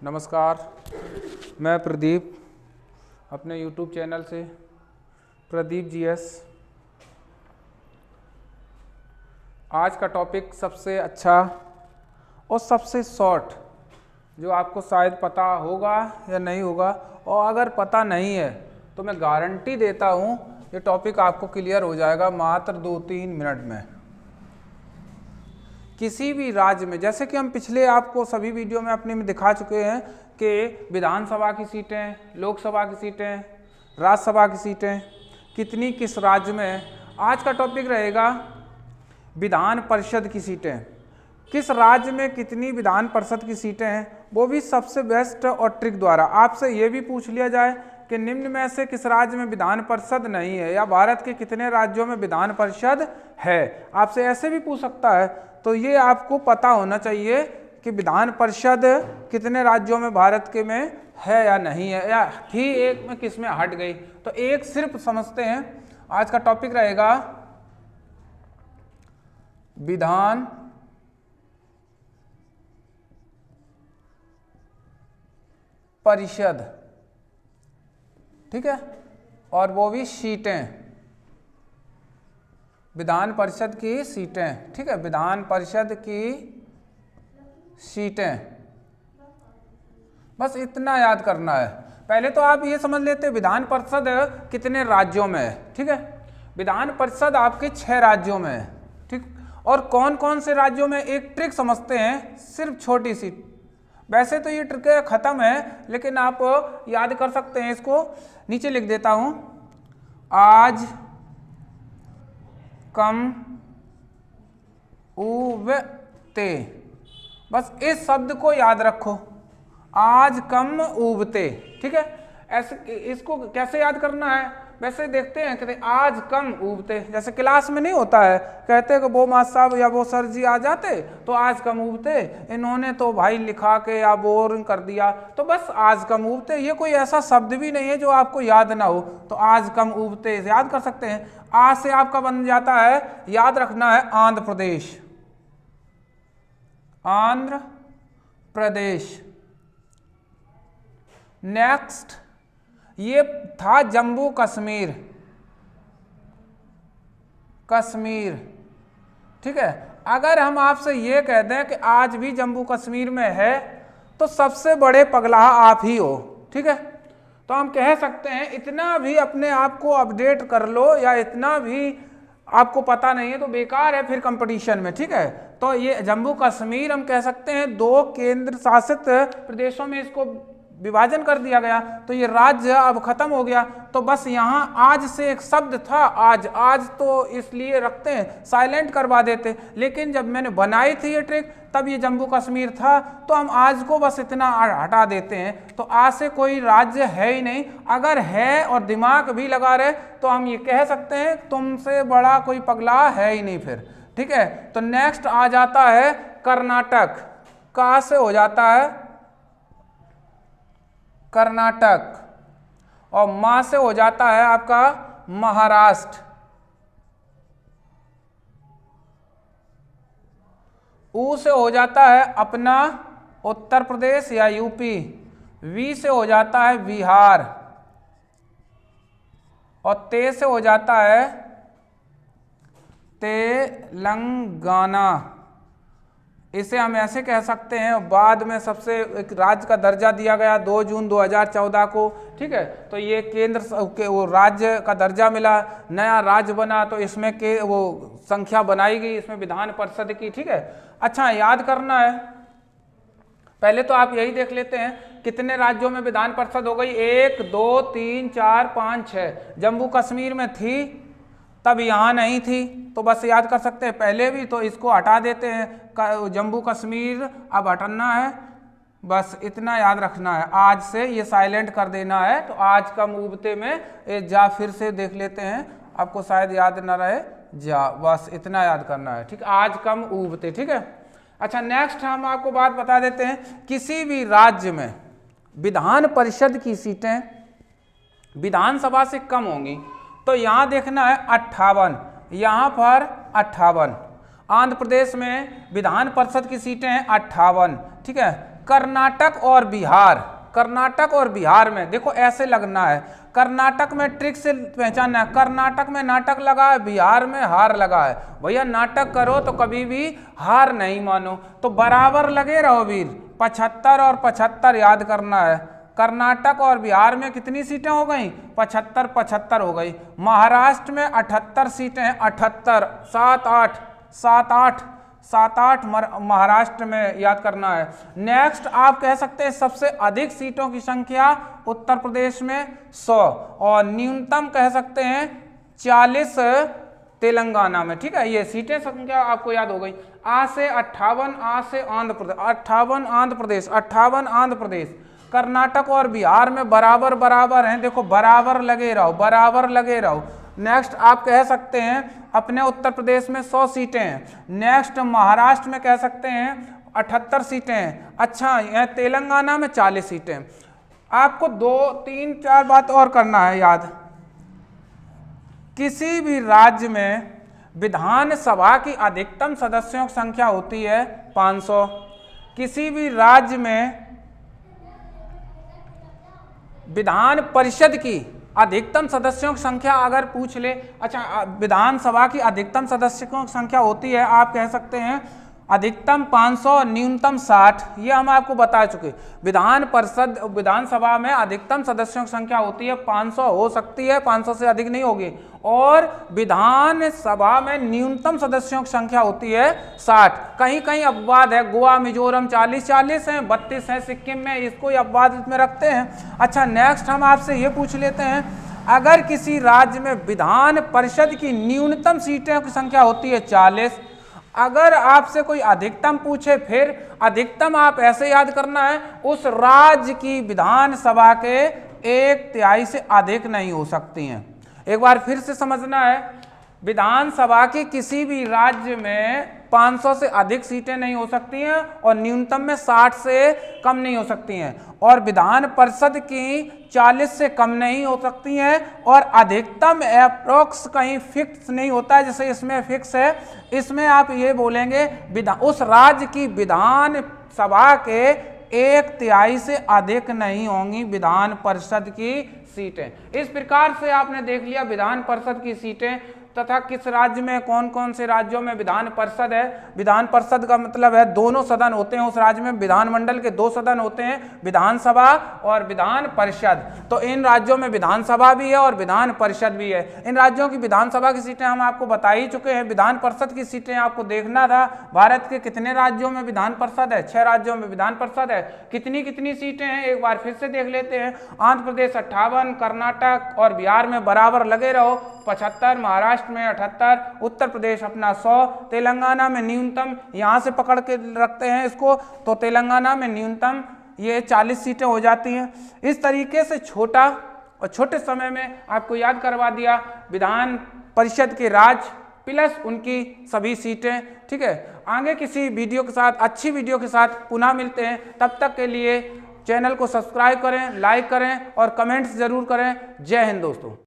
नमस्कार, मैं प्रदीप अपने YouTube चैनल से प्रदीप GS। आज का टॉपिक सबसे अच्छा और सबसे शॉर्ट, जो आपको शायद पता होगा या नहीं होगा, और अगर पता नहीं है तो मैं गारंटी देता हूँ ये टॉपिक आपको क्लियर हो जाएगा मात्र 2-3 मिनट में। किसी भी राज्य में, जैसे कि हम पिछले आपको सभी वीडियो में अपने में दिखा चुके हैं कि विधानसभा की सीटें, लोकसभा की सीटें, राज्यसभा की सीटें कितनी किस राज्य में है। आज का टॉपिक रहेगा विधान परिषद की सीटें, किस राज्य में कितनी विधान परिषद की सीटें हैं, वो भी सबसे बेस्ट और ट्रिक द्वारा। आपसे ये भी पूछ लिया जाए कि निम्न में से किस राज्य में विधान परिषद नहीं है, या भारत के कितने राज्यों में विधान परिषद है, आपसे ऐसे भी पूछ सकता है। तो ये आपको पता होना चाहिए कि विधान परिषद कितने राज्यों में भारत के में है या नहीं है, या थी एक में किस में हट गई। तो एक सिर्फ समझते हैं। आज का टॉपिक रहेगा विधान परिषद, ठीक है, और वो भी सीटें, विधान परिषद की सीटें, ठीक है, विधान परिषद की सीटें। बस इतना याद करना है। पहले तो आप ये समझ लेते विधान परिषद कितने राज्यों में है, ठीक है। विधान परिषद आपके 6 राज्यों में है, ठीक। और कौन कौन से राज्यों में, एक ट्रिक समझते हैं, सिर्फ छोटी सी। वैसे तो ये ट्रिक खत्म है, लेकिन आप याद कर सकते हैं इसको। नीचे लिख देता हूं, आज कम उबते। बस इस शब्द को याद रखो, आज कम उबते, ठीक है। ऐसे इसको कैसे याद करना है, वैसे देखते हैं कहते आज कम उबते, जैसे क्लास में नहीं होता है, कहते कि वो मास्टर साहब या वो सर जी आ जाते तो आज कम उबते, इन्होंने तो भाई लिखा के या बोरिंग कर दिया, तो बस आज कम उबते। ये कोई ऐसा शब्द भी नहीं है जो आपको याद ना हो, तो आज कम उबते याद कर सकते हैं। आज से आपका बन जाता है, याद रखना है, आंध्र प्रदेश, आंध्र प्रदेश। नेक्स्ट ये था जम्मू कश्मीर, कश्मीर, ठीक है। अगर हम आपसे ये कह दें कि आज भी जम्मू कश्मीर में है, तो सबसे बड़े पगलाहा आप ही हो, ठीक है। तो हम कह सकते हैं इतना भी अपने आप को अपडेट कर लो, या इतना भी आपको पता नहीं है तो बेकार है फिर कंपटीशन में, ठीक है। तो ये जम्मू कश्मीर हम कह सकते हैं 2 केंद्र शासित प्रदेशों में इसको विभाजन कर दिया गया, तो ये राज्य अब खत्म हो गया। तो बस यहाँ आज से एक शब्द था, आज तो इसलिए रखते हैं, साइलेंट करवा देते, लेकिन जब मैंने बनाई थी ये ट्रिक तब ये जम्मू कश्मीर था, तो हम आज को बस इतना हटा देते हैं। तो आज से कोई राज्य है ही नहीं। अगर है और दिमाग भी लगा रहे तो हम ये कह सकते हैं तुमसे बड़ा कोई पगला है ही नहीं फिर, ठीक है। तो नेक्स्ट आ जाता है कर्नाटक, का से हो जाता है कर्नाटक, और मां से हो जाता है आपका महाराष्ट्र, ऊ से हो जाता है अपना उत्तर प्रदेश या यूपी, वी से हो जाता है बिहार, और ते से हो जाता है तेलंगाना। इसे हम ऐसे कह सकते हैं, बाद में सबसे एक राज्य का दर्जा दिया गया 2 जून 2014 को, ठीक है। तो ये केंद्र के वो राज्य का दर्जा मिला, नया राज्य बना, तो इसमें के वो संख्या बनाई गई इसमें विधान परिषद की, ठीक है। अच्छा याद करना है, पहले तो आप यही देख लेते हैं कितने राज्यों में विधान परिषद हो गई, 1 2 3 4 5 6। जम्मू कश्मीर में थी, तब यहाँ नहीं थी, तो बस याद कर सकते हैं पहले भी, तो इसको हटा देते हैं, जम्मू कश्मीर अब हटाना है, बस इतना याद रखना है। आज से ये साइलेंट कर देना है। तो आज कम उबते में जा फिर से देख लेते हैं, आपको शायद याद ना रहे, जा, बस इतना याद करना है, ठीक। आज कम उबते, ठीक है। अच्छा नेक्स्ट हम आपको बात बता देते हैं, किसी भी राज्य में विधान परिषद की सीटें विधानसभा से कम होंगी, तो यहाँ देखना है 58, यहाँ पर 58। आंध्र प्रदेश में विधान परिषद की सीटें हैं 58, ठीक है। कर्नाटक और बिहार, कर्नाटक और बिहार में देखो ऐसे लगना है, कर्नाटक में ट्रिक से पहचानना है, कर्नाटक में नाटक लगा है, बिहार में हार लगा है। भैया नाटक करो तो कभी भी हार नहीं मानो, तो बराबर लगे रहो वीर। 75 और 75 याद करना है। कर्नाटक और बिहार में कितनी सीटें हो गई? 75 हो गई। महाराष्ट्र में 78 सीटें हैं, 78, 7 8 महाराष्ट्र में याद करना है। नेक्स्ट आप कह सकते हैं सबसे अधिक सीटों की संख्या उत्तर प्रदेश में 100 और न्यूनतम कह सकते हैं 40 तेलंगाना में। ठीक है, ये सीटें संख्या आपको याद हो गई। आ से 58, आ से आंध्र प्रदेश 58 आंध्र प्रदेश, 58 आंध्र प्रदेश। कर्नाटक और बिहार में बराबर बराबर हैं, देखो बराबर लगे रहो, बराबर लगे रहो। नेक्स्ट आप कह सकते हैं अपने उत्तर प्रदेश में 100 सीटें हैं। नेक्स्ट महाराष्ट्र में कह सकते हैं 78 सीटें हैं। अच्छा, यहाँ तेलंगाना में 40 सीटें। आपको 2 3 4 बात और करना है याद। किसी भी राज्य में विधानसभा की अधिकतम सदस्यों की संख्या होती है 500। किसी भी राज्य में विधान परिषद की अधिकतम सदस्यों की संख्या अगर पूछ ले, अच्छा विधानसभा की अधिकतम सदस्यों की संख्या होती है, आप कह सकते हैं अधिकतम 500, न्यूनतम 60। ये हम आपको बता चुके। विधानसभा में अधिकतम सदस्यों की संख्या होती है 500, हो सकती है 500 से अधिक नहीं होगी। और विधानसभा में न्यूनतम सदस्यों की संख्या होती है 60। कहीं कहीं अपवाद है, गोवा मिजोरम 40 हैं, 32 हैं सिक्किम में, इसको अपवाद में रखते हैं। अच्छा नेक्स्ट हम आपसे ये पूछ लेते हैं, अगर किसी राज्य में विधान परिषद की न्यूनतम सीटों की संख्या होती है 40, अगर आपसे कोई अधिकतम पूछे, फिर अधिकतम आप ऐसे याद करना है उस राज्य की विधानसभा के 1/3 से अधिक नहीं हो सकती हैं। एक बार फिर से समझना है, विधानसभा की किसी भी राज्य में 500 से अधिक सीटें नहीं हो सकती हैं और न्यूनतम में 60 से कम नहीं हो सकती हैं, और विधान परिषद की 40 से कम नहीं हो सकती हैं, और अधिकतम अप्रोक्स कहीं फिक्स नहीं होता है जैसे इसमें फिक्स है। इसमें आप ये बोलेंगे उस राज्य की विधान सभा के 1/3 से अधिक नहीं होंगी विधान परिषद की सीटें। इस प्रकार से आपने देख लिया विधान परिषद की सीटें तथा किस राज्य में कौन कौन से राज्यों में विधान परिषद है। विधान परिषद का मतलब है दोनों सदन होते हैं उस राज्य में, विधानमंडल के 2 सदन होते हैं, विधानसभा और विधान परिषद। तो इन राज्यों में विधानसभा भी है और विधान परिषद भी है। इन राज्यों की विधानसभा की सीटें हम आपको बता ही चुके हैं। विधान परिषद की सीटें आपको देखना था, भारत के कितने राज्यों में विधान परिषद है? 6 राज्यों में विधान परिषद है। कितनी कितनी सीटें हैं एक बार फिर से देख लेते हैं। आंध्र प्रदेश 58, कर्नाटक और बिहार में बराबर लगे रहो 75, महाराष्ट्र में 78, उत्तर प्रदेश अपना 100, तेलंगाना में न्यूनतम, यहाँ से पकड़ के रखते हैं इसको, तो तेलंगाना में न्यूनतम ये 40 सीटें हो जाती हैं। इस तरीके से छोटा और छोटे समय में आपको याद करवा दिया विधान परिषद के राज्य प्लस उनकी सभी सीटें। ठीक है, आगे किसी वीडियो के साथ, अच्छी वीडियो के साथ पुनः मिलते हैं। तब तक के लिए चैनल को सब्सक्राइब करें, लाइक करें और कमेंट्स जरूर करें। जय हिंद दोस्तों।